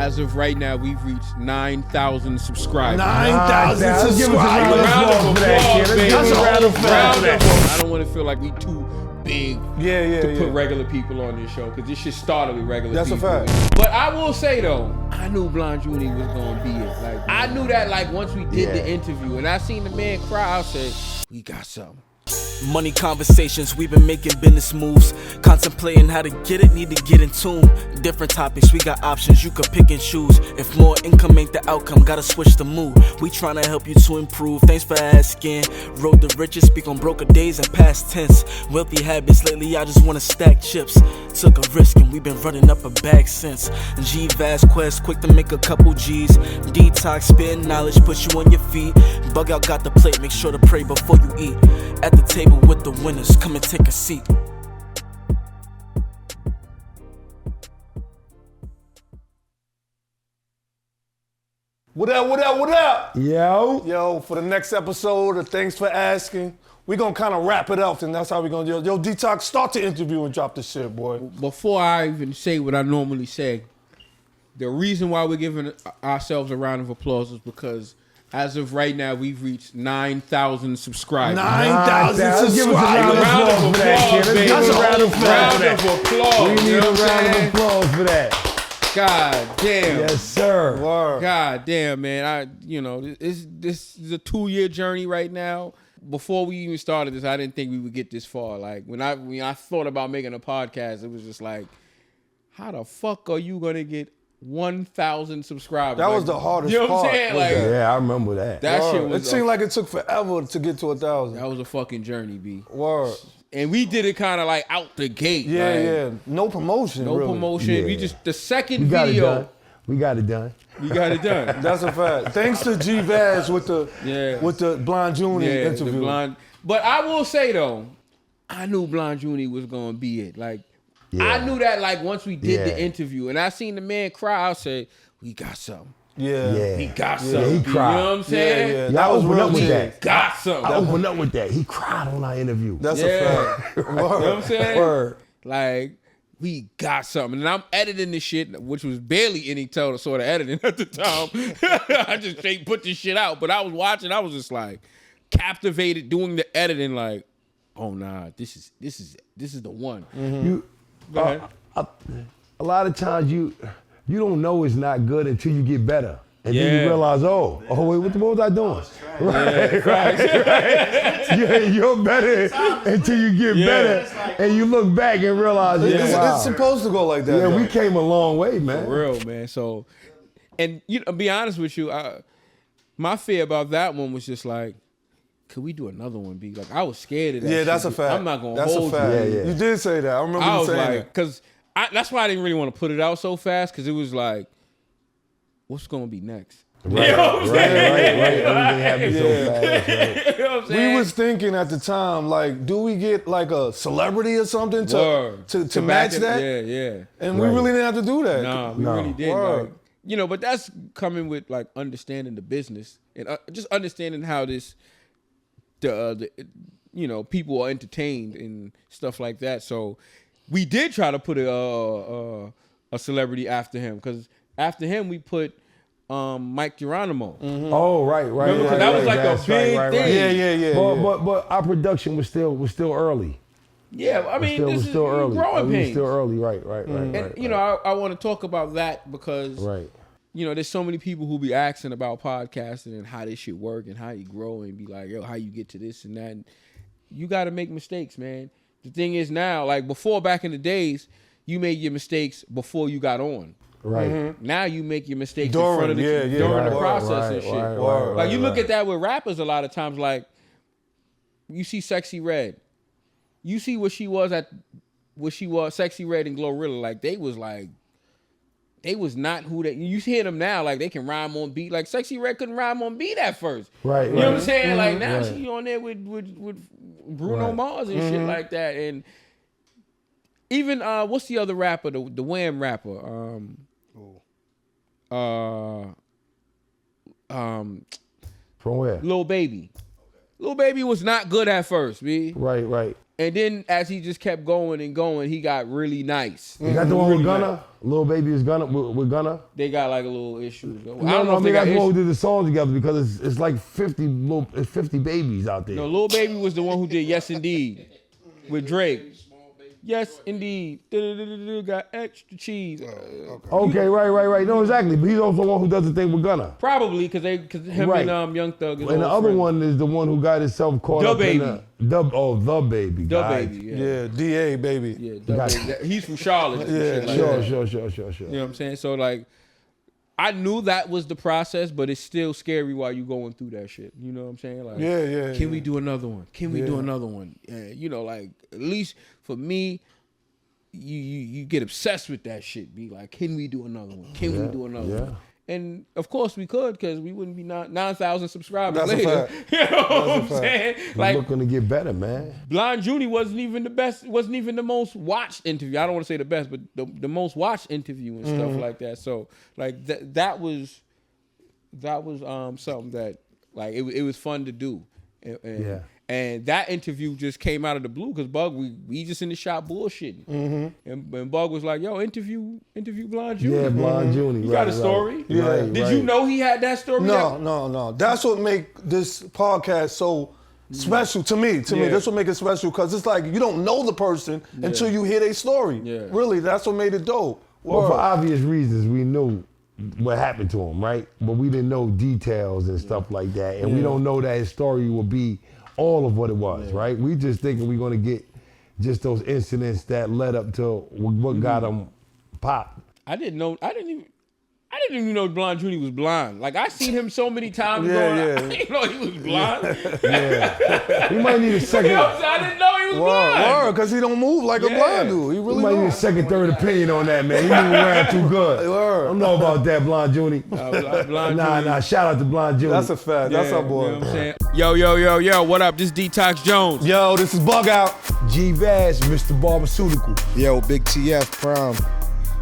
As of right now, we've reached 9,000 subscribers. 9,000 subscribers. Round of applause, baby. That's a round of applause. I don't want to feel like we too big to put regular people on this show, because this shit started with regular people. That's a fact. But I will say though, I knew Blonde Junie was gonna be it. Like, I knew that like once we did the interview and I seen the man cry, I said, we got something. Money conversations, we've been making business moves. Contemplating how to get it, need to get in tune. Different topics, we got options, you can pick and choose. If more income ain't the outcome, gotta switch the mood. We tryna help you to improve, thanks for asking. Road the richest, speak on broker days and past tense. Wealthy habits, lately I just wanna stack chips. Took a risk and we been running up a bag since. G-Vast Quest, quick to make a couple G's. Detox, spit knowledge, put you on your feet. Bug out, got the plate, make sure to pray before you eat. At the table with the winners, come and take a seat. What up, what up, what up? Yo, For the next episode of Thanks for Asking, we're gonna kind of wrap it up, and that's how we're gonna do it. Yo, Detox, start the interview and drop the shit, boy. Before I even say what I normally say, the reason why we're giving ourselves a round of applause is because as of right now, we've reached 9,000 subscribers. 9,000 subscribers. Round of applause, baby. That's a round of applause. We need a round of applause for that. God damn. Yes, sir. Word. God damn, man. This is a 2-year journey right now. Before we even started this, I didn't think we would get this far. Like when I thought about making a podcast, it was just like, how the fuck are you gonna get 1,000 subscribers? That was the hardest part. You know what I'm saying? Like, Yeah, I remember that. that shit was. It seemed like it took forever to get to 1,000. That was a fucking journey, B. Word. And we did it kind of like out the gate. Yeah, like, yeah. No promotion, No really. promotion. Yeah. We just, the second We got it video, done. We got it done. we got it done. That's a fact. Thanks to G-Vaz with the Blonde Junie interview. The Blonde. But I will say though, I knew Blonde Junie was gonna be it. Like, I knew that like once we did the interview and I seen the man cry, I said, we got something. Yeah. He got Yeah, something. he cried. You know what I'm saying? Yeah. That was real up with shit. that. Got something. I opened up with that. He cried on our interview. That's Yeah. a fact. Word. You know what I'm saying? Word. Like, we got something. And I'm editing this shit, which was barely any sort of editing at the time. I just straight put this shit out. But I was watching, I was just like captivated doing the editing, like, oh nah, this is the one. You, Go ahead. a lot of times you don't know it's not good until you get better. And then Yeah. you realize, oh wait, what was I doing? Right. You're better until you get better, and you look back and realize, wow. It's supposed to go like that. Yeah, though. we came a long way, man. For real, man. So, and you know, be honest with you, my fear about that one was just like, could we do another one, B? Like, I was scared of that. Yeah, shit. that's a fact. I'm not gonna That's hold a fact. you. Yeah, yeah. You did say that. I remember I you was saying like, that. because that's why I didn't really want to put it out so fast, because it was like, what's gonna be next? Right, You know what I'm saying? right. Everything happened so fast. Right? You know what I'm saying? We was thinking at the time, like, do we get like a celebrity or something to Word. to back match it- that? Yeah. And we Right. really didn't have to do that. Nah, we No. really did. Word. Like, you know, but that's coming with like understanding the business and just understanding how this, the you know, people are entertained and stuff like that. So we did try to put a celebrity after him, because after him we put Mike Geronimo. Oh, right. Remember, 'cause that was like a That's big thing. Yeah. But our production was still early. Yeah, I mean, was this is still early. growing We was pains. still early, right. And you know, I want to talk about that because Right. you know, there's so many people who be asking about podcasting and how this shit work and how you grow and be like, yo, how you get to this and that. And you got to make mistakes, man. The thing is now, like before, back in the days, you made your mistakes before you got on. Right. Now you make your mistakes During, in front of the, yeah, during right, the process and shit. Like you look at that with rappers a lot of times. Like you see Sexy Red, you see what she was Sexy Red and Glorilla. Like they was not who they. You hear them now, like they can rhyme on beat. Like Sexy Red couldn't rhyme on beat at first. Right. You know what I'm saying? Like now she on there with Bruno Mars and shit like that. And even what's the other rapper? The Wham rapper. From where? Lil Baby. Lil Baby was not good at first, B. Right. And then as he just kept going and going, he got really nice. You got the one with Gunna? Lil Baby is Gunna with Gunna? They got like a little issue. I don't No, know if they that's got the one issues. who did the song together because it's like 50 babies out there. No, Lil Baby was the one who did Yes Indeed with Drake. Yes, indeed. Got extra cheese. Okay, right. No, exactly. But he's also the one who does the thing with Gunna. Probably because him Right. and Young Thug is And the old other friends. one is the one who got himself caught Da up Baby. in the Baby. Da guys. Baby. Yeah. Yeah, DA, baby. Yeah, Da Baby. He's from Charlotte. and shit like that. Sure. You know what I'm saying? So like, I knew that was the process, but it's still scary while you going through that shit. You know what I'm saying? Like, Yeah. Can we do another one? Can we do another one? You know, like at least for me, you get obsessed with that shit. Be like, can we do another one? Can we do another one? And of course we could, because we wouldn't be 9,000 subscribers That's a later. fact. You know what I'm saying? We're Like, looking to get better, man. Blind Junie wasn't even the best, wasn't even the most watched interview. I don't want to say the best, but the most watched interview and stuff like that. So like that was something that like it was fun to do. And that interview just came out of the blue because Bug, we just in the shop bullshitting. And Bug was like, yo, interview Blind Junie. Yeah, Blind Junie. You got a story? Yeah. Did you know he had that story? No. That's what make this podcast so special to me. That's what make it special, because it's like you don't know the person until you hear their story. Yeah. Really, that's what made it dope. Well, for obvious reasons, we knew what happened to him, right? But we didn't know details and stuff like that. And we don't know that his story will be all of what it was, right? We just thinking we're gonna get just those incidents that led up to what got him popped. I didn't even know Blind Junie was blind. Like I seen him so many times. Yeah, I yeah. didn't know he was blind. We might need a second. You know what I'm saying? I didn't know he was blind. Word, because he don't move like a blind dude. He We really might need a don't. second, third opinion on that, man. He moving around too good. Word. I don't know about that, Blind Junie. Blind Nah, Junie. shout out to Blind Junie. That's a fact. That's our boy. You know what I'm saying? Yo, what up? This Detox Jones. Yo, this is Bug Out. G-Vaz, Mr. Barberceutical. Yo, Big TF, Prime.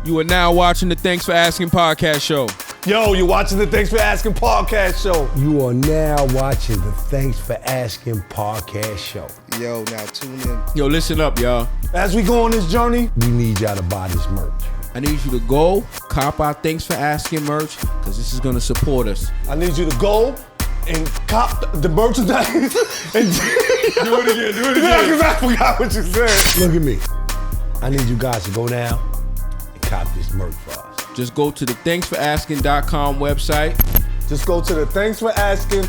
You are now watching the Thanks for Asking podcast show. Yo, you're watching the Thanks for Asking podcast show. You are now watching the Thanks for Asking podcast show. Yo, now tune in. Yo, listen up, y'all. As we go on this journey, We need y'all to buy this merch. I need you to go cop our Thanks for Asking merch, because this is going to support us. I need you to go and cop the merchandise. And do it again. Yeah, because I forgot what you said. Look at me. I need you guys to go now and cop this merch for us. Just go to the thanksforasking.com website. Just go to the Thanks for Asking.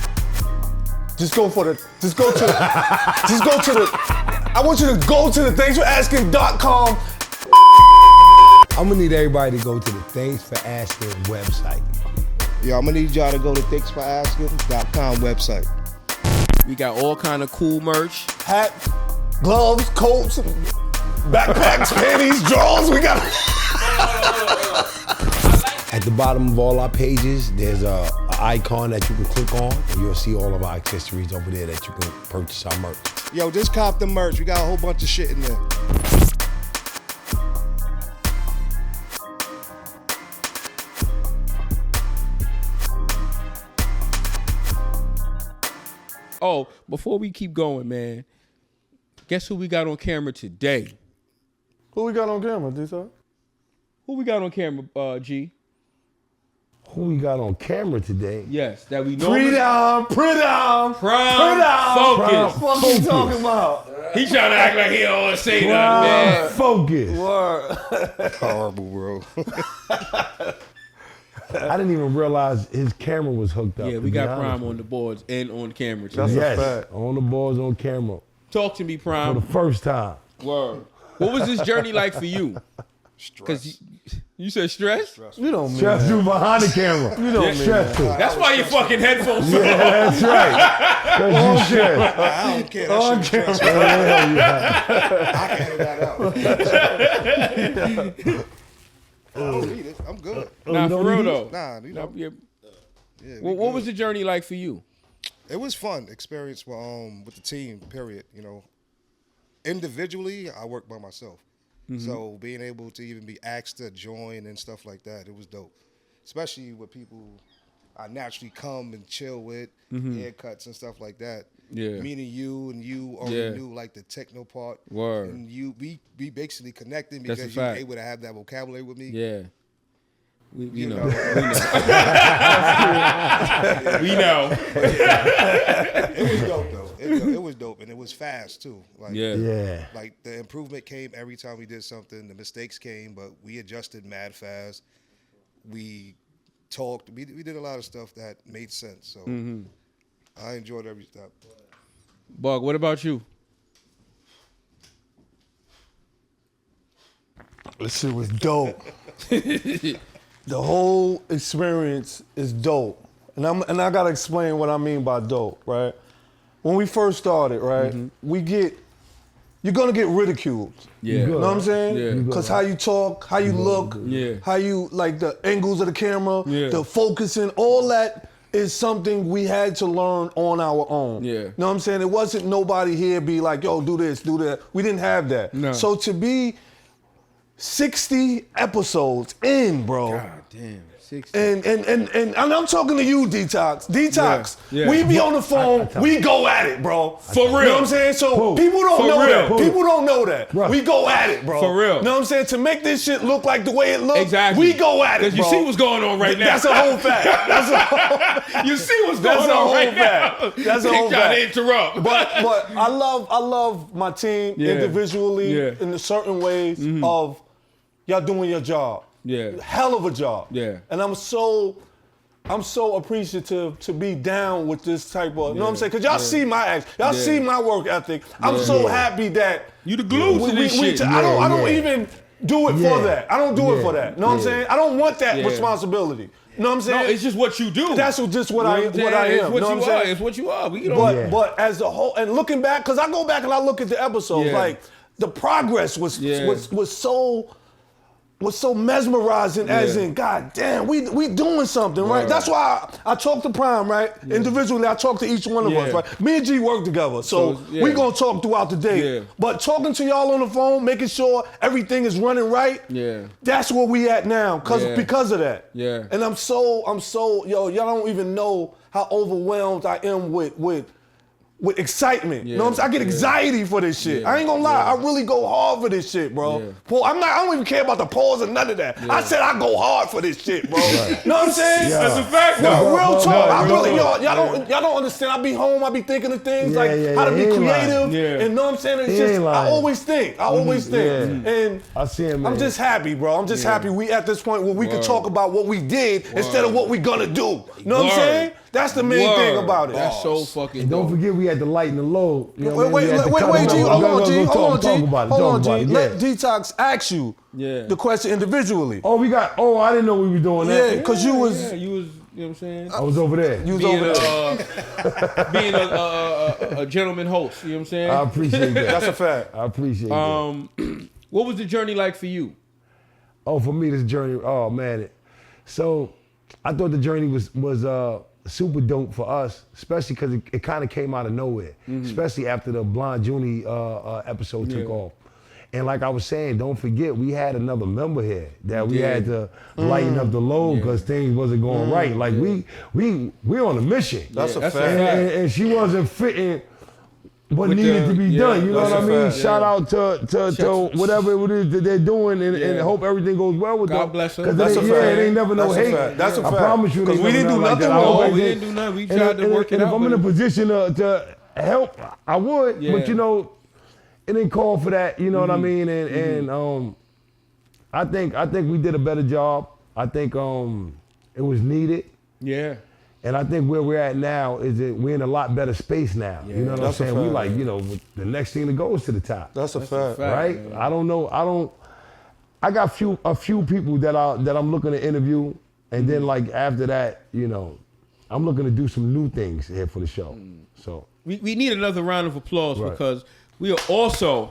I want you to go to the thanksforasking.com. I'm gonna need everybody to go to the Thanks for Asking website. Yo, I'm gonna need y'all to go to thanksforasking.com website. We got all kind of cool merch. Hat, gloves, coats, backpacks, panties, drawers. We got. At the bottom of all our pages, there's a icon that you can click on, and you'll see all of our accessories over there that you can purchase our merch. Yo, just cop the merch. We got a whole bunch of shit in there. Oh, before we keep going, man, guess who we got on camera today? Who we got on camera, D-Side? Who we got on camera, G? Who we got on camera today? Yes, that we know. Prime Focus. What you talking about? He trying to act like he don't want to say Prime nothing, man. Focus. Word. Horrible, bro. I didn't even realize his camera was hooked up. Yeah, to we be got honest Prime with on the boards and on camera That's today. a Yes, fact. on the boards, on camera Talk to me, for Prime. the first time. Word. What was this journey like for you? Because you said stress? You don't mean Stress that. you behind the camera. You don't mean stress you. That's why your fucking headphones so Yeah, that's right. Cause you stressed. I don't care. That shit was stressful. I can handle that out. I don't need it. I'm good. Nah, for real though. Nah, you know. Yeah. Yeah, What was the journey like for you? It was fun experience with the team, period. You know, individually, I work by myself. So being able to even be asked to join and stuff like that, it was dope. Especially with people I naturally come and chill with, haircuts and stuff like that. Yeah. Meeting you and you already knew like the techno part. Word. And we basically connected That's because a you were fact. able to have that vocabulary with me. Yeah. We You know. know. We know. It was dope though. It was dope and it was fast too. Like, Yeah. Like the improvement came every time we did something. The mistakes came, but we adjusted mad fast. We talked. We did a lot of stuff that made sense. So I enjoyed every step. Bug, what about you? This shit was dope. The whole experience is dope. And I gotta explain what I mean by dope, right? When we first started, right, you're gonna get ridiculed. Yeah. You know what I'm saying? Yeah. Because how you talk, how you look, Yeah. how you, like the angles of the camera, Yeah. the focusing, all that is something we had to learn on our own. Yeah. You know what I'm saying? It wasn't nobody here be like, yo, do this, do that. We didn't have that. No. So to be 60 episodes in, bro. God damn. 60. And I'm talking to you, Detox. Detox, Yeah. we be on the phone, we go at it, bro. For real. You know what I'm saying? So Who? people don't For know real. that. Who? People don't know that. Right. We go at it, bro. For real. You know what I'm saying? To make this shit look like the way it looks, Exactly. we go at it, Because you bro. see what's going on right now. That's a whole fact. That's a whole, You see what's that's going a on whole right fact. now. That's a They whole trying fact. to interrupt. But I love my team Yeah. individually Yeah. in certain ways of y'all doing your job. Yeah. Hell of a job. Yeah. And I'm so appreciative to be down with this type of, you know what I'm saying? Because y'all see my act, y'all Yeah. see my work ethic. I'm so happy that You the glue to this shit. I don't Yeah. even do it for Yeah. that. I don't do it Yeah. for that. You know what I'm saying? I don't want that Yeah. responsibility. You know what I'm saying? No, it's just what you do. That's just what I You know am. I'm What I saying? am. It's what You know you what I'm are. saying? It's what you are. We don't. But as a whole, and looking back, because I go back and I look at the episodes, Yeah. like the progress was so mesmerizing, as in, God damn, we doing something, right? Right. That's why I talk to Prime, right? Individually, I talk to each one of us, Yeah. right? Me and G work together, so yeah. we gonna talk throughout the day. Yeah. But talking to y'all on the phone, making sure everything is running right, Yeah. that's where we at now, Yeah. because of that. Yeah. And I'm so, y'all don't even know how overwhelmed I am with excitement. You know what I'm saying? I get anxiety for this shit. Yeah. I ain't gonna lie, I really go hard for this shit, bro. Yeah. Paul, I don't even care about the pause or none of that. I said I go hard for this shit, bro. You know what I'm saying? That's a fact, No, though. real talk. I real really, talk. y'all don't understand. I be home, I be thinking of things Yeah, like yeah, how to yeah. be He ain't lying. creative. Yeah. And know what I'm saying? It's He just, ain't lying. I always think. Yeah. And I see him, I'm man. just happy, bro. I'm just happy we at this point where we can Word. talk about what we did instead of what we gonna do. You know what I'm Word. saying? That's the main thing Word. about it. That's so fucking And don't dope. forget we had to lighten the load. You know what I mean? Wait, We had to cut G, him off. hold on, Go, G, go, hold on, talk G. about it, Hold talk on, about G. it, Let yeah. Detox ask you Yeah. the question individually. Oh, I didn't know we were doing that. Yeah, because you was, Yeah, you was, you know what I'm saying? I was over there. you was Being, over there. being a gentleman host, you know what I'm saying? I appreciate that. That's a fact. I appreciate that. What was the journey like for you? Oh, for me, this journey, oh man. So I thought the journey was super dope for us, especially because it kind of came out of nowhere, especially after the Blonde Junie episode took Yeah. off. And like I was saying, don't forget, we had another member here that we had to lighten up the load because things wasn't going right. Like we on a mission. That's a That's a fact. fact. And she wasn't fitting what With needed the- to be yeah, done. You know that's what I a mean? fact. Shout out to whatever it is that they're doing, and Yeah. hope everything goes well with God them. bless her. 'Cause That's it a ain't- fact. Yeah, it ain't never no That's a hate. fact. That's a I fact. promise you, 'Cause they we never didn't do like nothing that. I wrong. hope No, they we did. didn't do nothing. We And tried to work it if out. I'm in a but- position to help, I would. Yeah. But you know, it didn't call for that. You know what I mean? And I think we did a better job. I think it was needed. Yeah. And I think where we're at now is that we're in a lot better space now. You know what I'm That's a saying? We fact. like, you know, the next thing to go is to the top. That's a fact. Right? man. I don't know. I got a few people that I'm looking to interview, and then like after that, you know, I'm looking to do some new things here for the show. So We need another round of applause Right. because we are also.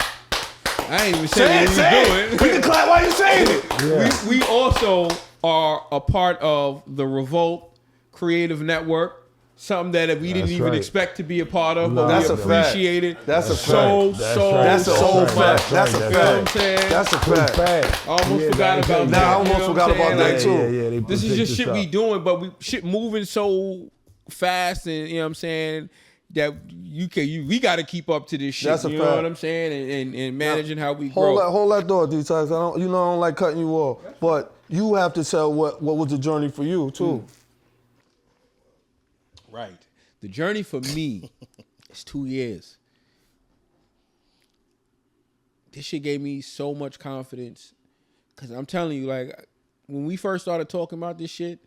I ain't even Say saying it, what say we're it. doing. We can clap while you saying it. yeah. We also are a part of the Revolt Creative Network. something that we didn't even expect to be a part of, but That's we a fact. appreciate it. That's a so fact. so That's an old fact. That's a You know what I'm fact. saying? That's a fact. I almost forgot about that. Nah, I you almost know forgot what I'm about that saying? too. They This is picked just this shit up. we doing, but shit moving so fast, and you know what I'm saying, that we got to keep up to this shit. That's a you fact. know what I'm saying, and managing how we grow. Hold that thought, D-Types. I don't like cutting you off, but you have to tell what was the journey for you too. Right. The journey for me is 2 years. This shit gave me so much confidence, because I'm telling you, like, when we first started talking about this shit,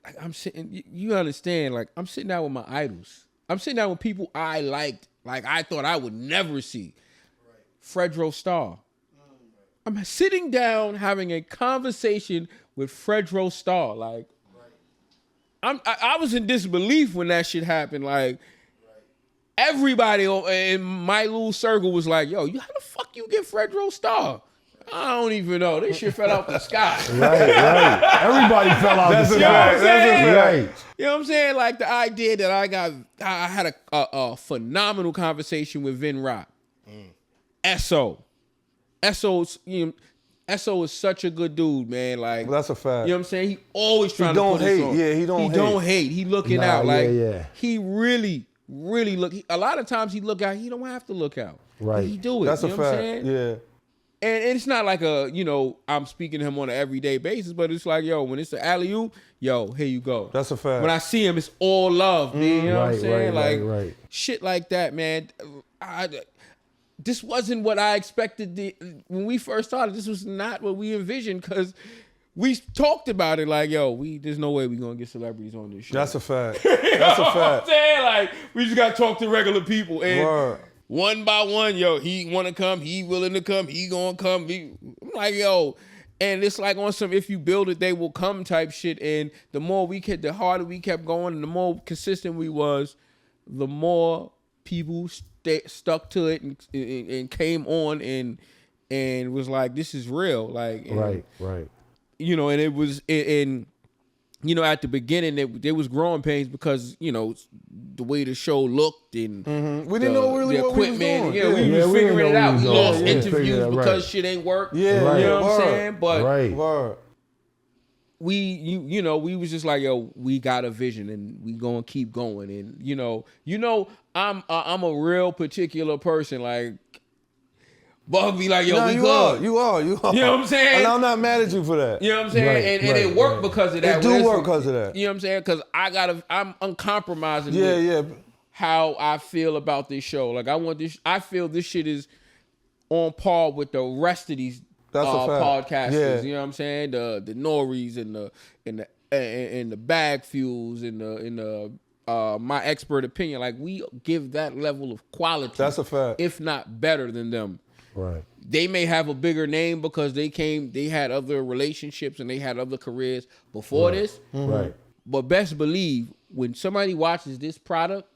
like, I'm sitting, you understand, like, I'm sitting down with my idols. I'm sitting down with people I liked, like I thought I would never see. Fredro Starr. I'm sitting down having a conversation with Fredro Starr. Like, I was in disbelief when that shit happened. Like, everybody in my little circle was like, yo, how the fuck you get Fredro Starr? I don't even know. This shit fell out the sky. Right. Everybody fell out the sky. Right. You know what I'm saying? Like, the idea that I had a phenomenal conversation with Vin Rock. S.O. S.O.'s, S.O. is such a good dude, man. Like, That's a fact. you know what I'm saying? He always trying don't to put us hate. on. Yeah, he don't hate. He looking Nah, out. Like, yeah. he really look. A lot of times he look out. He don't have to look out. Right. He do it. That's you a know what I'm fact. saying? Yeah. And it's not like I'm speaking to him on an everyday basis, but it's like, yo, when it's the alley-oop, yo, here you go. That's a fact. When I see him, it's all love, man. You know what I'm saying? Right. Shit like that, man. This wasn't what I expected. When we first started, this was not what we envisioned, because we talked about it like, yo, there's no way we're going to get celebrities on this show. That's a fact. You That's know a what I'm fact. saying? Like, we just got to talk to regular people. And Word. one by one, yo, he want to come, he willing to come, he going to come. I'm like, yo, and it's like on some if you build it, they will come type shit. And the harder we kept going and the more consistent we was, the more people stuck to it and came on and was like, this is real. Like, and, Right. You know, and it was, and you know, at the beginning, there was growing pains because, you know, the way the show looked and We didn't know really the what we was equipment. doing. Yeah, we Yeah, was we figuring didn't it know out. what We we was lost doing. Yeah, interviews figured it out, because right. shit ain't work. Yeah, You know what I'm word. saying? But Right. Word. we was just like, yo, we got a vision and we gonna keep going. And you know, I'm a real particular person. Like, Bug be like, yo, No, we you good. are. You are. You know what I'm saying? And I'm not mad at you for that. You know what I'm saying? Right, and right, it worked right. because of that. It do work because of that. You know what I'm saying? Because I'm uncompromising Yeah, with yeah. how I feel about this show. Like, I feel this shit is on par with the rest of these That's a fact. podcasters. Yeah. You know what I'm saying? The Nories and the Bag Fuels and the My Expert Opinion. Like, we give that level of quality. That's a fact. If not better than them. Right. They may have a bigger name because they had other relationships and they had other careers before this. Right. But best believe, when somebody watches this product,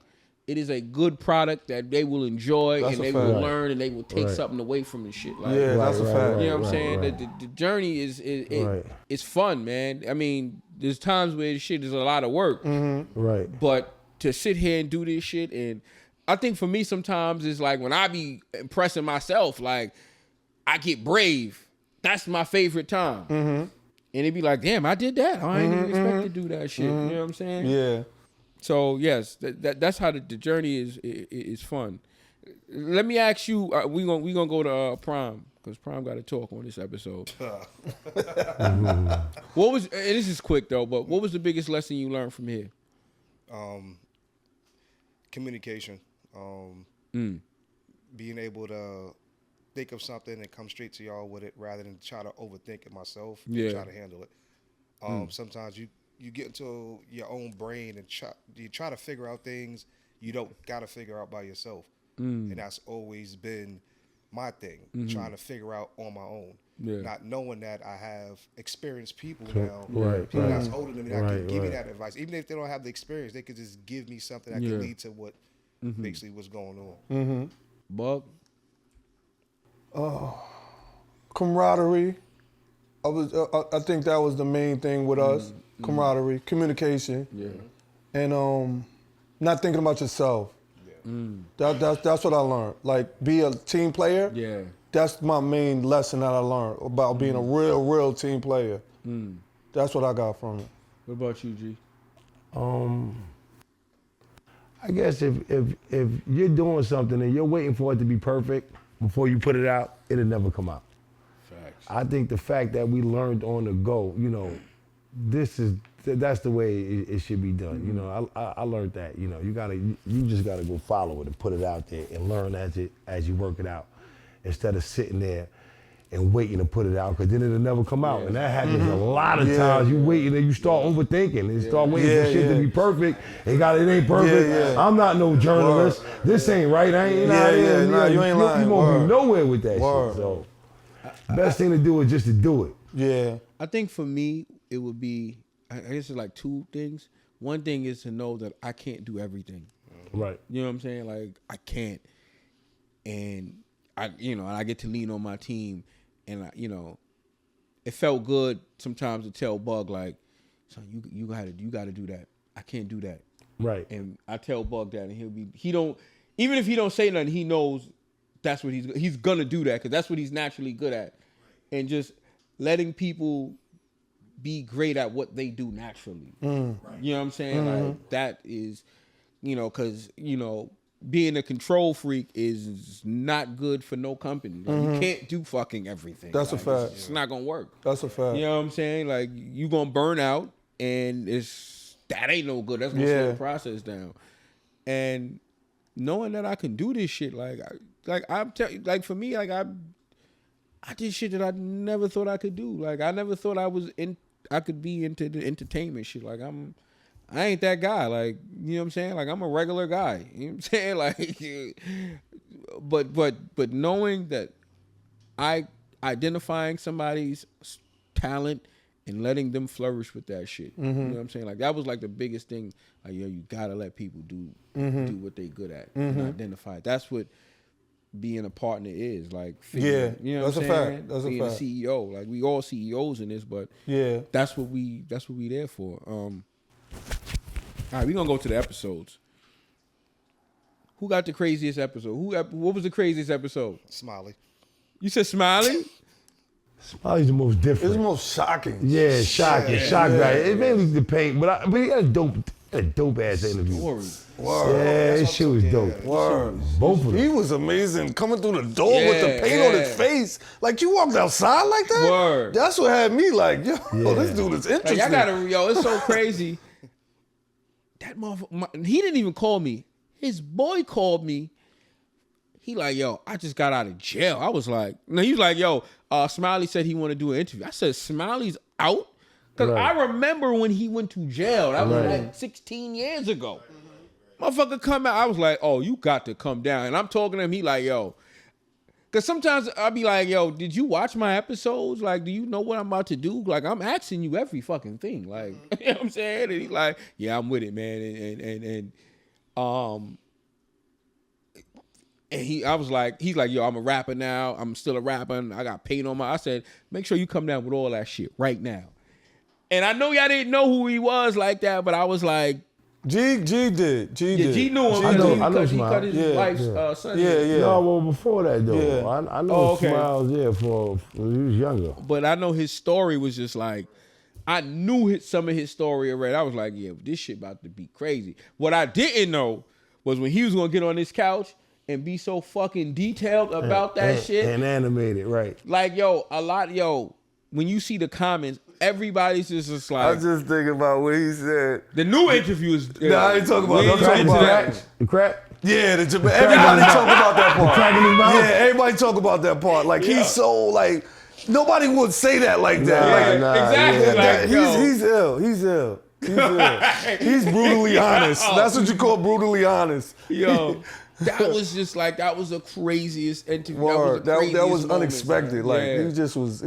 it is a good product that they will enjoy That's and a they fact. will learn and they will take Right. something away from the shit. Like, Yeah, that's a fact. you know what I'm saying? Right. The journey is Right. it's fun, man. I mean, there's times where this shit is a lot of work, Right. but to sit here and do this shit, and I think for me sometimes it's like when I be impressing myself, like I get brave. That's my favorite time. And it'd be like, damn, I did that. I didn't even expect to do that shit. You know what I'm saying? Yeah. So yes, that's how the journey is fun. Let me ask you, we gonna go to Prime because Prime got to talk on this episode. What was? And this is quick though, but what was the biggest lesson you learned from here? Communication. Being able to think of something and come straight to y'all with it rather than try to overthink it myself and Yeah. try to handle it. Sometimes you get into your own brain and you try to figure out things you don't got to figure out by yourself. And that's always been my thing, trying to figure out on my own. Yeah. Not knowing that I have experienced people now, Right, people right. that's older than me that can Right, give me right. that advice. Even if they don't have the experience, they could just give me something that Yeah. can lead to what basically what's going on. Bug. Camaraderie. I think that was the main thing with us. camaraderie, communication, and not thinking about yourself. That's what I learned. Like, be a team player. Yeah. That's my main lesson that I learned about being a real team player. That's what I got from it. What about you, G? I guess if you're doing something and you're waiting for it to be perfect before you put it out, it'll never come out. Facts. I think the fact that we learned on the go, you know, that's the way it should be done. You know, I learned that. You know, you just gotta go follow it and put it out there and learn as you work it out, instead of sitting there and waiting to put it out, because then it'll never come out. And that happens a lot of times. You waiting and you start overthinking and start waiting for shit to be perfect. It ain't perfect. I'm not no journalist. This ain't right. I ain't you ain't lying. You won't be nowhere with that shit. So best thing to do is just to do it. Yeah. I think for me, it would be, I guess it's like two things. One thing is to know that I can't do everything. Right. You know what I'm saying? Like, I can't. And I get to lean on my team, and it felt good sometimes to tell Bug, like, son, you gotta do that. I can't do that. Right. And I tell Bug that, and even if he don't say nothing, he knows that's what he's gonna do that, because that's what he's naturally good at. And just letting people be great at what they do naturally. You know what I'm saying? Like, that is, because, being a control freak is not good for no company. Like, you can't do fucking everything. That's a fact. It's not gonna work. That's a fact. You know what I'm saying? Like, you gonna burn out, and that ain't no good. That's gonna slow the process down. And knowing that I can do this shit, for me, like, I did shit that I never thought I could do. Like, I never thought I could be into the entertainment shit. Like, I ain't that guy. Like, you know what I'm saying? Like, I'm a regular guy. You know what I'm saying? Like, but knowing that identifying somebody's talent and letting them flourish with that shit. You know what I'm saying? Like, that was like the biggest thing. Like, you gotta let people do what they good at and identify it. That's what being a partner is. Like, you know what I'm saying? That's being a fact. a CEO. Like, we all CEOs in this, but that's what we there for. All right, we're gonna go to the episodes. Who got the craziest episode? What was the craziest episode? Smiley. You said Smiley? Smiley's the most different. It's the most shocking. Yeah, shocking. Right? It mainly the paint, but he had a dope ass interview. Word. Yeah, this shit was dope. Word. Both of them. He was amazing coming through the door with the paint on his face. Like, you walked outside like that? Word. That's what had me like, this dude is interesting. Like, it's so crazy. That motherfucker, he didn't even call me. His boy called me. He like, yo, I just got out of jail. I was like, no, he was like, yo, Smiley said he want to do an interview. I said, Smiley's out? Because I remember when he went to jail. That was like 16 years ago. Motherfucker come out. I was like, oh, you got to come down. And I'm talking to him. He like, yo. Because sometimes I'll be like, yo, did you watch my episodes? Like, do you know what I'm about to do? Like, I'm asking you every fucking thing. Like, you know what I'm saying? And he's like, yeah, I'm with it, man. And I was like, he's like, yo, I'm a rapper now. I'm still a rapper. And I got paint on I said, make sure you come down with all that shit right now. And I know y'all didn't know who he was like that, but I was like, G did. G knew him. I know because he Smile. cut his wife's son. Yeah. No, well, before that, though. Yeah. I know Smiles, for when he was younger. But I know his story was just like, I knew some of his story already. I was like, yeah, this shit about to be crazy. What I didn't know was when he was going to get on this couch and be so fucking detailed about that shit. And animated, right. Like, when you see the comments, everybody's just like. I was just thinking about what he said. The new interview is. I ain't talking about that. The crack? Yeah, everybody talk about that part. The crack in his mouth? Yeah, everybody talk about that part. Like, he's so, like, nobody would say that like that. He's ill. He's ill. He's brutally honest. That's what you call brutally honest. Yo. That was just like, that was the craziest interview. Word. That was moment, unexpected. Like, he just was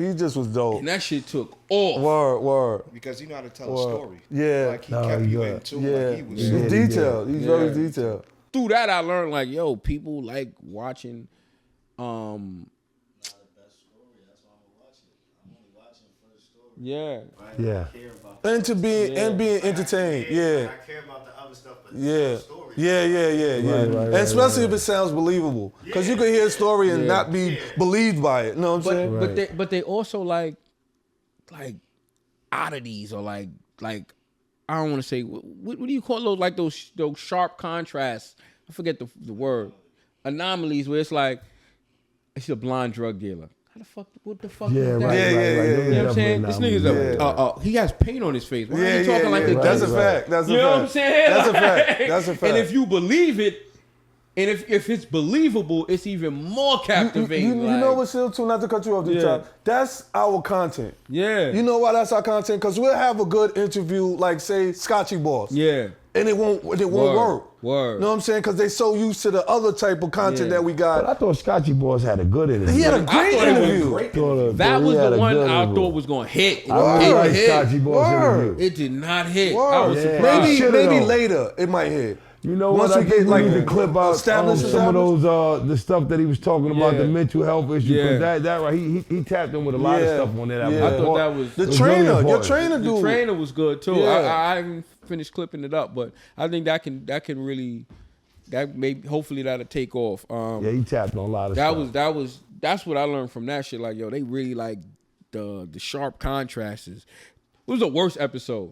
dope. And that shit took off. Word. Because you know how to tell a story. Yeah. Like, he kept you in tune. Like, he was He's detailed. He's very detailed. Through that, I learned, like, yo, people like watching. Not the best story. That's why I'm gonna watch it. I'm only watching for the story. Yeah. Right? I don't care about into being entertained. Yeah. I care about the other stuff, but Yeah. the story. Yeah. And especially if it sounds believable. Because you can hear a story and not be believed by it. You know what I'm saying? But they also like oddities or like I don't want to say what do you call those, like those sharp contrasts? I forget the word. Anomalies where it's like it's a blonde drug dealer. How the fuck? What the fuck? Yeah, is that? right. You know what I'm saying? This nigga's he has paint on his face. Why are you talking like that? That's a fact. That's a fact. You know what I'm saying? That's a fact. That's a fact. And if you believe it, and if it's believable, it's even more captivating. You know what's still too, not to cut you off the top, that's our content. Yeah. You know why that's our content? Because we'll have a good interview, like say Scotchy Boss. Yeah. And it won't work. Word. You know what I'm saying? Because they so used to the other type of content that we got. But I thought Scotchy Boss had a good interview. He had a great interview. That was the one I thought was going to hit. I really like Scotchy Boss interview. It did not hit. Word. I was surprised. Maybe later it might hit. You know Once what? we I think get, like, we need to clip out some of those the stuff that he was talking about, the mental health issue. Yeah. That right, he tapped in with a lot of stuff on that. Yeah. I thought that was The trainer, your trainer dude. The trainer was good too. Yeah. I haven't finished clipping it up, but I think that can really hopefully that'll take off. Yeah, he tapped on a lot of stuff. That's what I learned from that shit. Like, yo, they really like the sharp contrasts. It was the worst episode.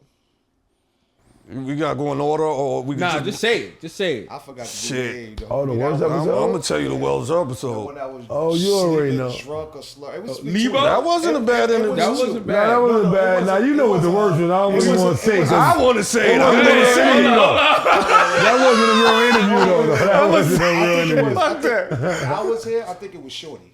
We got to go in order, or we can just say it. Just say it. I forgot to Shit. do Oh, the worst episode? I'm going to tell you the Wells episode. You already know. Drunk or slur. It was Lebo? That wasn't a bad interview. That wasn't bad. That wasn't bad. Now, you know what the worst was. I don't really want to say it. I want to say it. I'm going to say it. That wasn't a real interview, though. That wasn't a real interview. Fuck that. I was here. I think it was Shorty.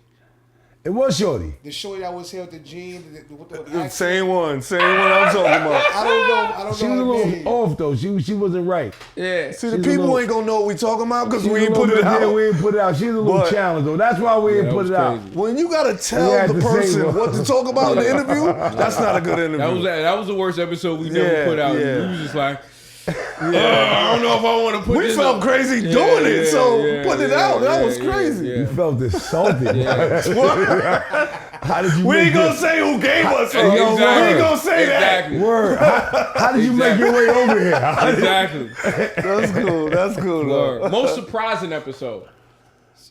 It was Shorty. The Shorty that was here with the jeans. With the accent. Same one I'm talking about. I don't know. She was a little off, though. She wasn't right. Yeah. See, the people ain't going to know what we talking about because we ain't put it out. Yeah, we ain't put it out. She's a little challenge, though. That's why we ain't put it out. When you got to tell the person what to talk about in the interview, that's not a good interview. That was the worst episode we never put out. Yeah. We was just like, I don't know if I want to put We this felt up. crazy doing it, so put it out. That was crazy. You felt insulted. How did you? We ain't gonna say who gave us it. Exactly. We ain't gonna say Exactly. Word. How did you make your way over here? Exactly. That's cool. That's cool. Word. Most surprising episode.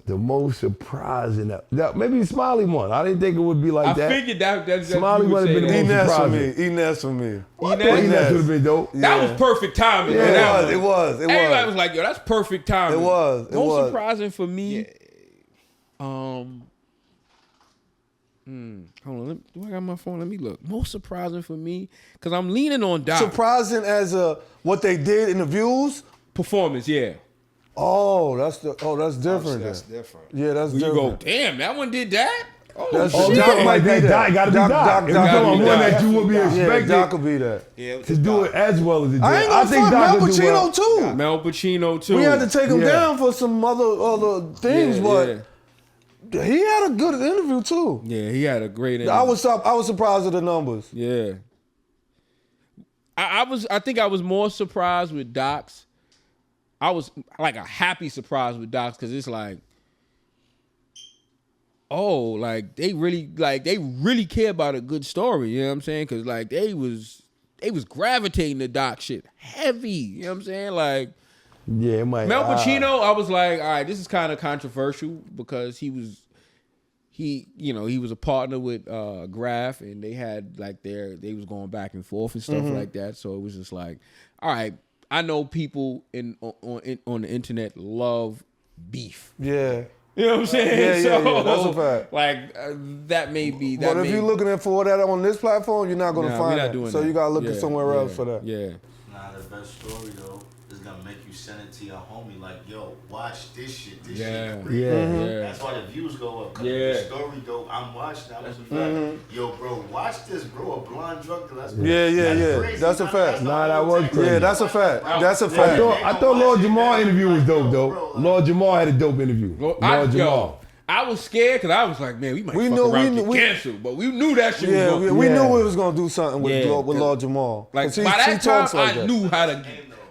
The most surprising. Maybe the Smiley one. I didn't think it would be like that. I figured that Smiley would have been the most Enes for surprising. me. Enes for me. Enes would have been dope. That was perfect timing. Yeah, it was. Everybody was like, yo, that's perfect timing. It was. Most surprising for me. Hold on. Do I got my phone? Let me look. Most surprising for me, because I'm leaning on Doc. Surprising as what they did in the views. Performance, yeah. Oh, that's different. That's different. Yeah, that's You different. go, damn, that one did that? Oh, That's shit. You Doc talking might like be that? that. Doc gotta be Doc Doc. If gotta you talking be one Doc. that you would be Yeah, expected Doc could be that. Yeah, it to was do Doc. it as well as it did. I ain't gonna think fuck Doc Mel could do well. Pacino too. Mel Pacino, too. We had to take him Yeah. down for some other things, but he had a good interview too. Yeah, he had a great I was surprised at the numbers. Yeah. I think I was more surprised with Doc's. I was like a happy surprise with Doc's because it's like, oh, like they really care about a good story. You know what I'm saying? Because like they was gravitating to Doc shit heavy. You know what I'm saying? Like Yeah, it might. Mel Pacino, I was like, all right, this is kind of controversial because he was a partner with Graf, and they had like they was going back and forth and stuff like that. So it was just like, all right, I know people on the internet love beef. Yeah. You know what I'm saying? Yeah, that's a fact. Like that may be that. But if you're looking for that on this platform, you're not gonna find it. So you gotta look at somewhere else for that. Yeah. Nah, the best story though is gonna make you send it to your homie like, yo, watch this shit. This shit great. Yeah. That's why the views go up. Cause Yeah. the story dope. I'm watching. I was like, yo, bro, watch this, bro. A blonde drug dealer. That's Yeah. crazy. That's a fact. Nah, that was crazy. Yeah, that's a fact. That's a fact. I thought Lord Jamal interview was dope though. Lord Jamal had a dope interview. Lord Jamal. I was scared because I was like, man, we might We fuck knew- around we and knew- get canceled, but we knew that shit Yeah, was going we Yeah. knew we was gonna do something with Yeah. Lord Jamal. Like 'Cause he by that time, talks like I that. knew how to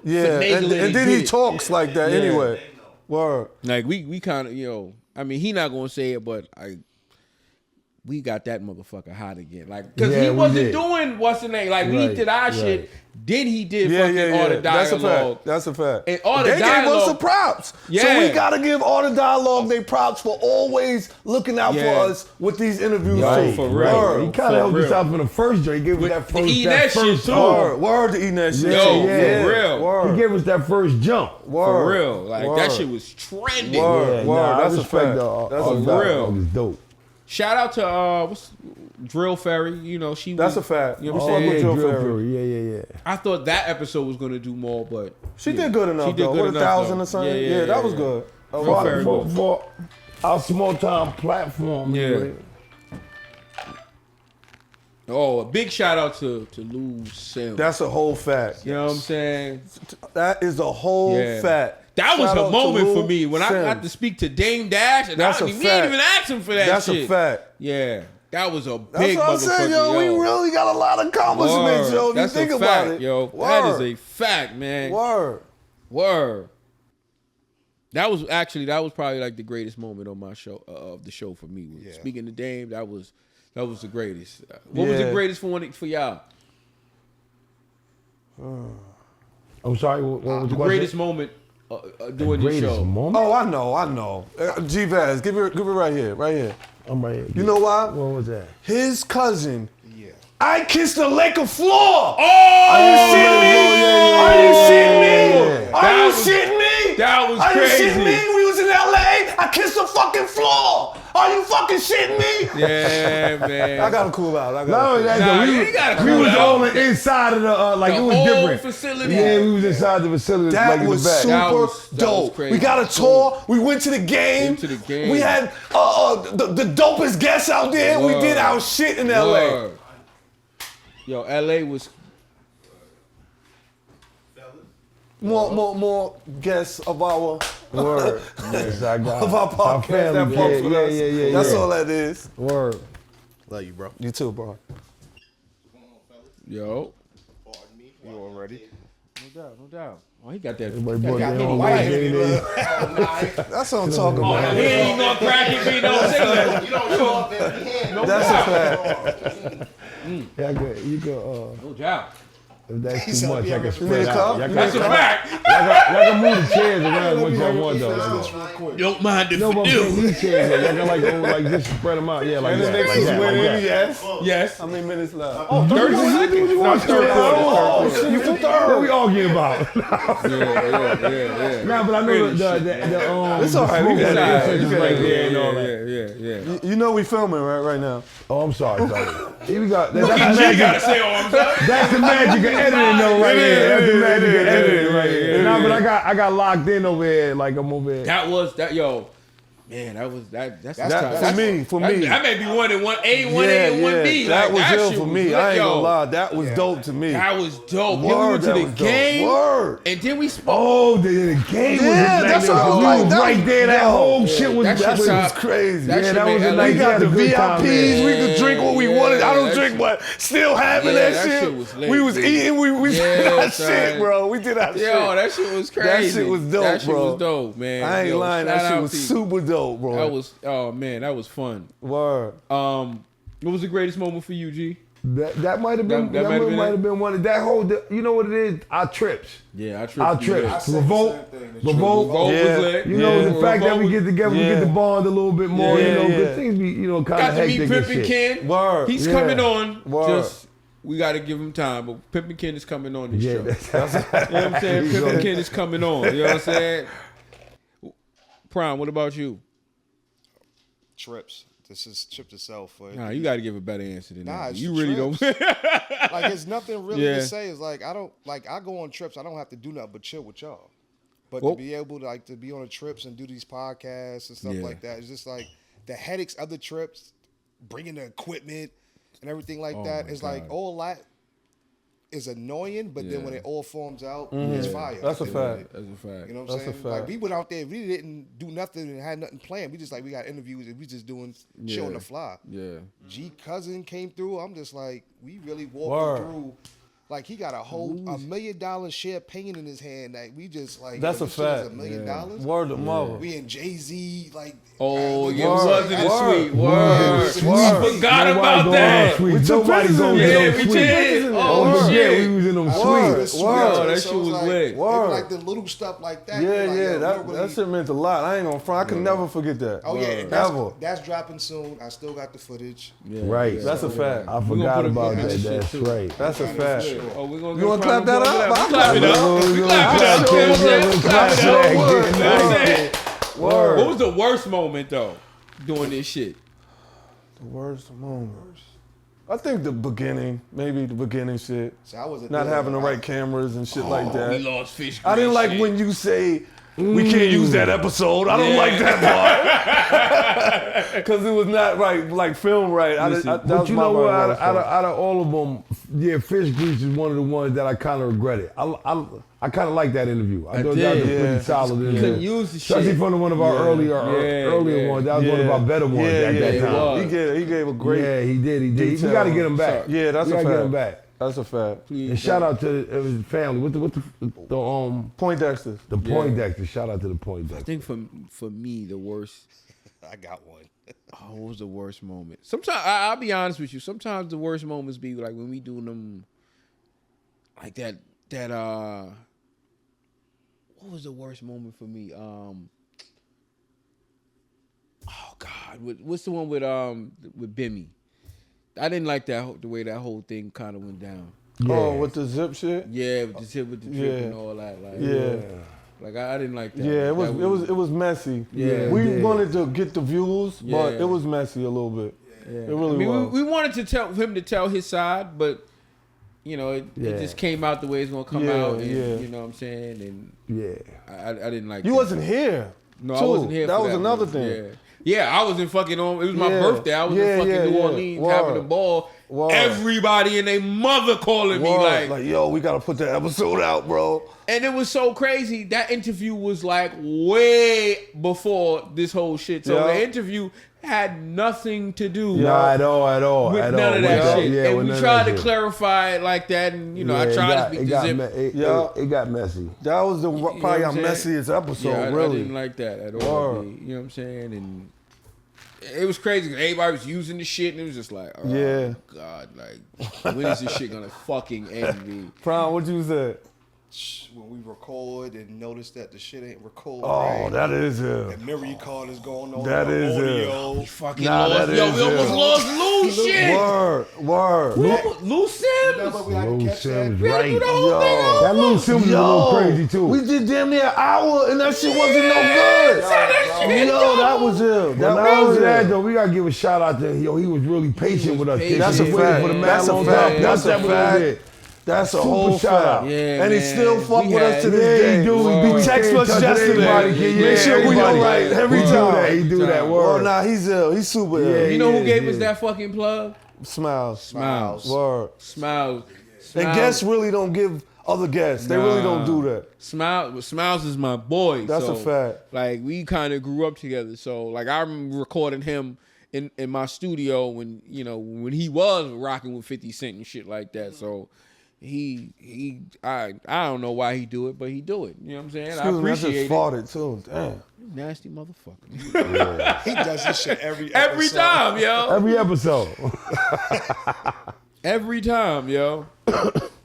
Yeah, finagle and it then get he it. talks like that Yeah. anyway. Word. Like we kind of, I mean, he not gonna say it, but we got that motherfucker hot again. Like, because Yeah, he we wasn't did. doing what's the name. Like, we Right, did our right. shit. Then he did Yeah, fucking all the That's a dialogue. fact. That's a fact. And all the they gave us dialogue- the props. Yeah. So we gotta give all the dialogue they props for always looking out Yeah. for us with these interviews Yo, too. for real. Word. He kind of helped us real. out from the first joint. He gave us With that the first, eating that that shit, first too. Word to eating that shit. Yo, Yeah. for real. Word. He gave us that first jump. Word. For real. Like, Word. that shit was trending. Word. Yeah, nah, That's I a respect fact. the- That's all a the fact. real. dialogue is dope. Shout out to what's Drill Ferry. You know, she That's was, a fact. You know what Oh, I'm saying? yeah. Drill Drill Ferry. Fury. Yeah. I thought that episode was gonna do more, but She did good enough She did though. good With enough, 1,000 though. or something. Yeah, yeah, that was yeah. good. Real Ferry. For our small time platform. Yeah. anyway. Oh, a big shout out to Lou Sim. That's a whole fact. You know what I'm saying? That is a whole Yeah. fact. That was Shout out a to moment for Lou me when I got Sims. to speak to Dame Dash, and That's a we didn't fact. even ask him for that That's shit. a fact. Yeah, that was a That's big what I'm motherfucker. saying, yo. We really got a lot of accomplishments, Word. yo. If you That's think a about fact, it, yo. Word. That is a fact, man. Word. Word. That was probably like the greatest moment on my show of the show for me. Yeah. Speaking to Dame, that was the greatest. What was the Yeah. greatest for y'all? I'm sorry. What was The the greatest moment doing this greatest show. moment? Oh, I know. G-Vaz, give it right here. I'm right here. You know why? What was that? His cousin. Yeah. I kissed the Laker floor. Oh, Are you shitting me? Are you shitting me? Are That you was- shitting me? that was Are crazy. you shitting me? We was in LA. I kissed the fucking floor. Are you fucking shitting me? Yeah, man. I gotta cool out. No, that's Nah, we, you ain't gotta we cool was out. all inside of the like The it was whole different. facility. Yeah, we was inside the facility. That like in was the back. super That was dope. crazy. We got a tour. We went to the game. Went to the game. We had the dopest guests out there. We Word. did our shit in LA. Word. Yo, LA was More guests of our Word. Yes, I got of our podcast that family. fucks with us. Yeah. That's all that is. Word. Love you, bro. You too, bro. yo. You all ready? No doubt. Oh, he got that. Everybody He brought got their own white. white game in. That's what I'm talking about. He ain't gonna crack it, be no signal. You don't show up every hand. That's a fact. Yeah, you could No doubt. if that's too much, I can need spread a out. cup? Y'all That's a can, fact. y'all can move the chairs around what y'all want though. Don't mind if No, you but do. these chairs, y'all can like just spread them out. Yeah, like And the that. Knicks Like is that, like winning, that. yes. Yes. How many minutes left? Oh, 30 seconds. No, third quarter. You from third? What we arguing about? Yeah. Nah, but I know the It's all right, we smoke got it. detectors You got right it. there and all that. Yeah. You know we filming right now. Oh, I'm sorry. Here we got. You gotta say arms up. That's the magic of editing though, right here. That's the magic of editing right here. yeah, Nah, but I got locked in over here. Like I'm over here. That was that, yo. Man, that's For me. That may be one and one A, one A and one B. That Like, was ill shit for was me. lit, I ain't yo. gonna lie. That was dope to me. That was dope. Then we Word, went to that the was dope. game, Word. and then we spoke. Oh, the game was Yeah, like that's that. what I was We like. was That right was- there. That yo, whole shit was that shit was That was crazy. That shit that made was LA like We got had the a good time VIPs. there. We could drink what we Yeah, wanted. I don't that drink, shit- but still having Yeah, that shit. was lit, We was dude. eating. We Yeah, did our son. shit, bro. We did our shit. Yo, that shit was crazy. That shit was dope, That shit bro. was dope, man. I ain't Yo, lying. shout That shit out was to you. super dope, bro. That was, oh man, that was fun. Word. What was the greatest moment for you, G? That might have been That that might have been might it? have been one of that whole. You know what it is? Our trips. Yeah, Our trips. Revolt. Revolt Yeah. was lit. You know, Yeah. the fact that we get together, we Yeah. get to bond a little bit more, Yeah, you know, yeah. good things be, you know, kind Got of to meet hectic and Pimpin' shit. Ken. Word. He's Yeah. coming on. Word. Just we got to give him time, but Pimpin' Ken is coming on this Yeah, show. that's, You know what I'm saying? Pimpin' Ken is coming on. You know what I'm saying? Prime, what about you? Trips. This is trip itself. Nah, you got to give a better answer than Nah, that. it's You really trips. don't. Like, there's nothing really Yeah. to say. It's like I go on trips. I don't have to do nothing but chill with y'all. But Well- to be able to to be on the trips and do these podcasts and stuff Yeah. like that, it's just like the headaches of the trips, bringing the equipment and everything like Oh that. my It's like God. all that is annoying, but then when Yeah. it all forms out, it's fire. That's a You know? fact. That's a fact. You know what That's I'm a saying? Like fact. we went out there, we didn't do nothing and had nothing planned. We just we got interviews and we just doing shit on Yeah. the fly. Yeah. G cousin came through. I'm just like, we really walking Word. through Like he got $1 million champagne in his hand. Like we just like That's yo, a this shit is fact. $1 million. Word to mother. We and Jay-Z like. Oh, like, yeah, we word, was in the word, suite. Word. word. We forgot Nobody about go that. on We suites. took Nobody pictures goes in in there. Yeah, those we suites. did. Oh, Oh, yeah, shit. we was in them Word, suites. word. Yo, that So shit it's was like, lit. it Word. was like the little stuff like that. Yeah, You're like, yeah, yo, that, we don't that really- shit meant a lot. I ain't gonna front. I can never forget that. Oh yeah, and that's, Ever. that's dropping soon. I still got the footage. Yeah, Right. yeah. That's a fact. I We gonna forgot put a about video that. of that That's shit, right. That's a fact. Oh, we gonna You wanna clap that up? We clap it up. We clap it up. Clap You know what I'm saying? it Clap it up. up. You know what I'm saying? Word. What was the worst moment though doing this shit? The worst moments? I think the beginning, maybe the beginning shit. So I wasn't Not there. having the right cameras and shit like We that. lost fish. I didn't like when you say we can't use that episode. I don't like that part because it was not right, like film right. That But was you my know what? very Out worst of, part. out of all of them, yeah, Fish Grease is one of the ones that I kind of regretted. I kind of like that interview. I thought that was a did, pretty yeah. solid interview. couldn't use the Especially shit. from one of our earlier yeah. ones. That was one of our better ones at that it time. was. He gave a great. Yeah, he did. We detail. got to get him back. Yeah, that's we a gotta fact. get him back. That's a fact. And shout out to his family. What the Poindexter. the Poindexter. Shout out to the Poindexter. I think for me the worst. I got one. Oh, what was the worst moment? Sometimes I'll be honest with you. Sometimes the worst moments be like when we do them, like that. What was the worst moment for me? Oh God, what's the one with Bimmy? I didn't like the way that whole thing kind of went down. Oh, with the zip shit. Yeah, with the tip, with the trip and all that. Like, Yeah. Like I didn't like that. Yeah, it was messy. Yeah. We wanted to get the views, but Yeah. it was messy a little bit. Yeah. It really was. we wanted to tell him to tell his side, but you know, it just came out the way it's gonna come out. And, you know what I'm saying? And I didn't like. You that. wasn't here. No, too. I wasn't here. That for was that another one. thing. Yeah, I was in fucking on. It was my Yeah. birthday. I was in fucking New Orleans having the ball. Word. Everybody and their mother calling me like, yo, we gotta put that episode out, bro. and it was so crazy. That interview was like way before this whole shit. So Yeah. the interview had nothing to do Not at all. with at none all. of that With shit. yeah, and with we none of tried that to shit. clarify it like that. And, you know, I Yeah, tried to it speak got, to it, Zip. got, it got messy. That was probably our what I'm saying? messiest episode, Yeah, I really. didn't like that at all. Word. You know what I'm saying? And it was crazy 'cause everybody was using the shit, and it was just like, oh Yeah. God, like, when is this shit gonna fucking end me? Prime, what you said? When we record and notice that the shit ain't recorded. Oh, right, that is it. and memory card is going on. That the is it. audio. Fucking Nah, lost. that Yo, is we almost it. lost Lou shit. Word. Lou Sims. Remember we had to Lou catch Sims, that? right. Yo. That little Sims was a little crazy too. We did damn near an hour and that shit wasn't no good. Yo, that was it. But not only that though, we gotta give a shout out to he was really patient with us. patient. That's He a was waiting fact. for the man That's a long fact. time. That's a That was fact. it. That's a Super whole shout out. fact. Yeah, And he man. still fuck We with us had- to this Yeah, day. he do. Word. He text us yesterday. Make sure we everybody. all right every He do time. that. He do that Well, word. nah, he's ill. He's super ill. Yeah, You know who Yes, gave us yes. that fucking plug? Smiles. Smiles. Word. Smiles. And guests really don't give other guests. They really don't do that. Smiles is my boy. That's so, a fact. Like we kind of grew up together. So like I remember recording him in my studio when when he was rocking with 50 Cent and shit like that. So I don't know why he do it, but he do it. You know what I'm saying? Excuse me, I appreciate just it. farted too. Damn. Nasty motherfucker. He does this shit every Every episode. time, yo. Every episode. Every time, yo.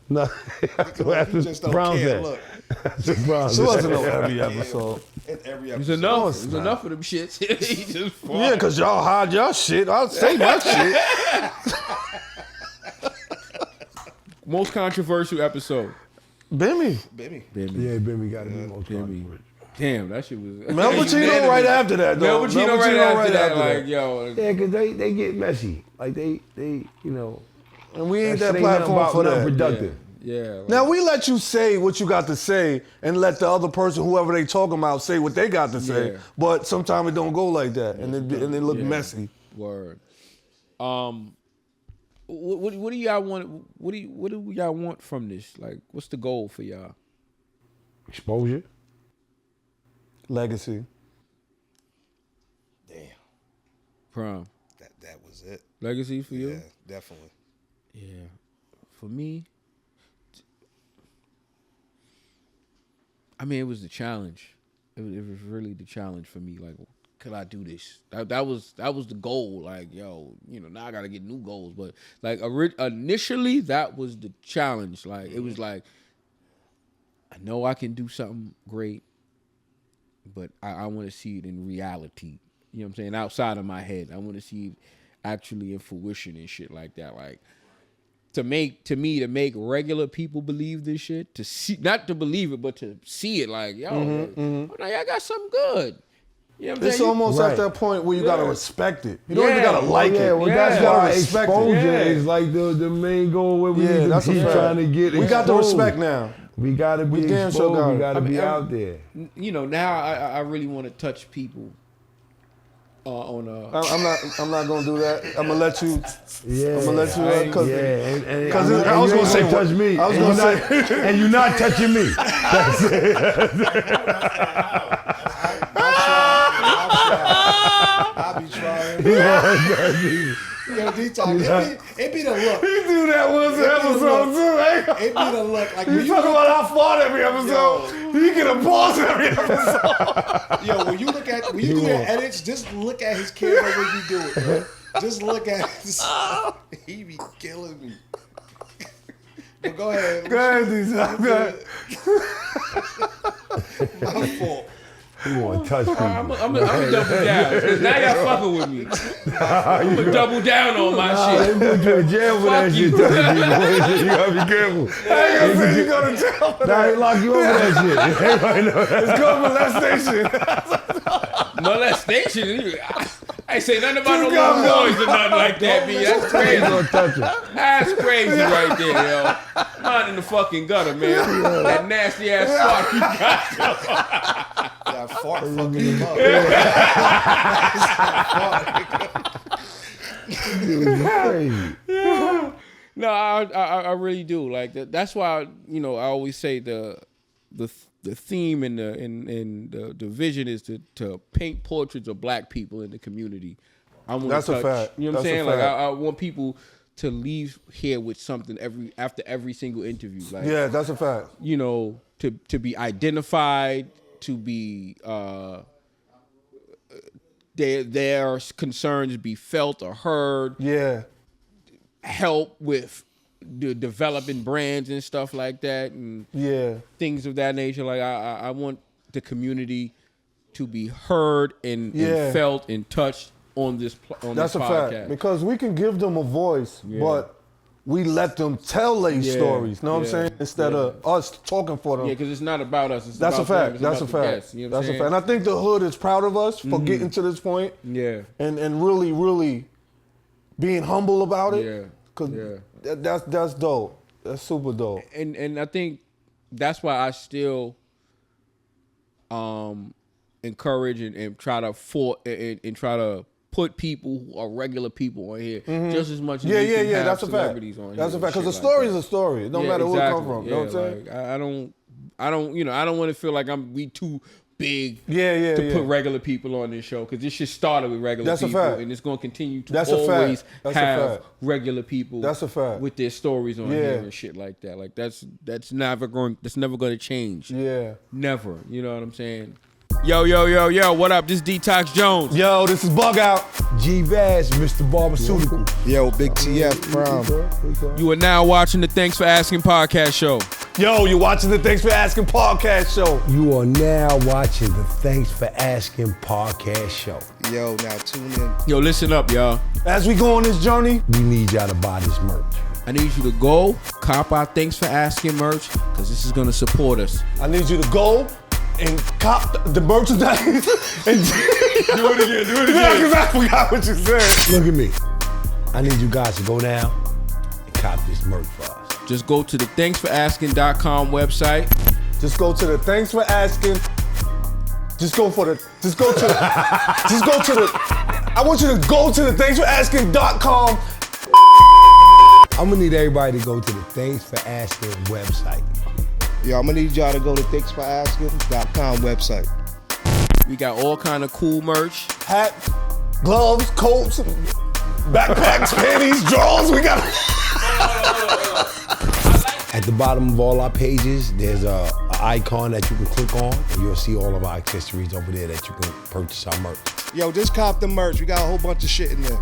No, that's what He just don't Brown care. said. Look, That's what Brown It said. wasn't no every episode. in every It episode. was enough. No, It it's was not. enough of them shits. He just fought. Yeah, because y'all hide y'all shit. I'll say my shit. Most controversial episode. Bimmy. Baby. Yeah, Bimmy got to be most Bimmy. controversial. Damn, that shit was. Mel Pacino right after that, though. Mel Pacino right after that. Like, yo. Yeah, because they get messy. Like they And we ain't shit that ain't nothing platform about for nothing that. productive. Yeah. Like, Now we let you say what you got to say and let the other person, whoever they talking about, say what they got to say. Yeah. But sometimes it don't go like that, and it look messy. Word. What do y'all want? What do y'all want from this? Like, what's the goal for y'all? Exposure. Legacy. Damn. Prom. That was it. Legacy for you? Yeah, definitely. Yeah. For me, I mean, it was the challenge. It was really the challenge for me. Like, could I do this? That was the goal. Like, yo, now I gotta get new goals. But like initially, that was the challenge. Like, it was like, I know I can do something great, but I want to see it in reality. You know what I'm saying? Outside of my head, I want to see it actually in fruition and shit like that. Like, to make regular people believe this shit, to see, not to believe it, but to see it. Like, yo, now I got something good. You know what I'm It's saying? almost at that point where you gotta respect it. You don't even gotta like it. Well, that's why exposure it. is like the main goal where we need to that's keep trying to get. We got the respect now. We gotta be exposed. We gotta be out there. Now I really want to touch people. I'm not gonna do that. I'm gonna let you. Yeah. I'm gonna let you. Because I was gonna say touch me. I was gonna say, and you're not touching me. That's it. I be trying. Yo, D-Talk, it be the look. You do that once an episode too, eh? It be the look. Like, you talk about how fought every episode. You get a pause every episode. Yo, when you do your edits, just look at his camera when you do it, bro. Just look at his. He be killing me. But go ahead. Go ahead, D-Talk. Go ahead. My fault. You want to touch people. I'm gonna double down. 'Cause now y'all fucking with me. I'm gonna double down on my shit. They put you in jail for that shit. You gotta be careful. I ain't gonna say you go to jail for Now that. they lock you over that shit. Everybody know that. It's called molestation. Molestation? I ain't say nothing about no little boys or nothing like that, B. That's crazy. Don't touch it. That's crazy right there, yo. Mine in the fucking gutter, man. That nasty ass fart you got. That fart fucking him up. Crazy. No, I really do. Like that's why I always say the theme and the vision is to paint portraits of black people in the community. That's a fact. You know what I'm saying? That's a Like fact. I want people to leave here with something after every single interview. Like, Yeah, that's a fact. To be identified, to be their concerns be felt or heard. Yeah. Help with the developing brands and stuff like that, and things of that nature. Like I want the community to be heard and felt and touched on this That's a podcast. fact. Because we can give them a voice, but we let them tell their stories. You know what I'm saying? Instead of us talking for them. Yeah, because it's not about us. It's That's a about them. fact. It's That's a about the fact. guests, you know what I'm That's a saying? fact. And I think the hood is proud of us for getting to this point. Yeah. And really, really being humble about it. Yeah. Because that's dope. That's super dope. And I think that's why I still encourage and try to put people who are regular people on here just as much as we can have that's a fact. celebrities on here. That's a fact. Because the shit story like is a story. It don't matter where it come from. You know what I'm saying? Like, I don't want to feel like we too big to put regular people on this show, because this shit started with regular That's a people fact. and it's going to continue to That's a fact. always That's a have fact. regular people That's a fact. with their stories on here and shit like that. Like that's never going to change. Yeah. Never. You know what I'm saying? Yo, what up? This is Detox Jones. Yo, this is Bug Out. G-Vaz, Mr. Barberceutical. Yo, Big TF Prime. You are now watching the Thanks for Asking podcast show. Yo, you're watching the Thanks for Asking podcast show. You are now watching the Thanks for Asking podcast show. Yo, now tune in. Yo, listen up, y'all. As we go on this journey, We need y'all to buy this merch. I need you to go cop our Thanks for Asking merch, because this is going to support us. I need you to go and cop the merchandise. And do it again. Yeah, because I forgot what you said. Look at me. I need you guys to go now and cop this merch for us. Just go to the thanksforasking.com website. Just go to the Thanks for Asking. I want you to go to the thanksforasking.com. I'm gonna need everybody to go to the Thanks for Asking website. Yo, I'm gonna need y'all to go to thanksforasking.com website. We got all kind of cool merch. Hats, gloves, coats, backpacks, panties, drawers. We got. At the bottom of all our pages, there's a icon that you can click on, and you'll see all of our accessories over there that you can purchase our merch. Yo, just cop the merch. We got a whole bunch of shit in there.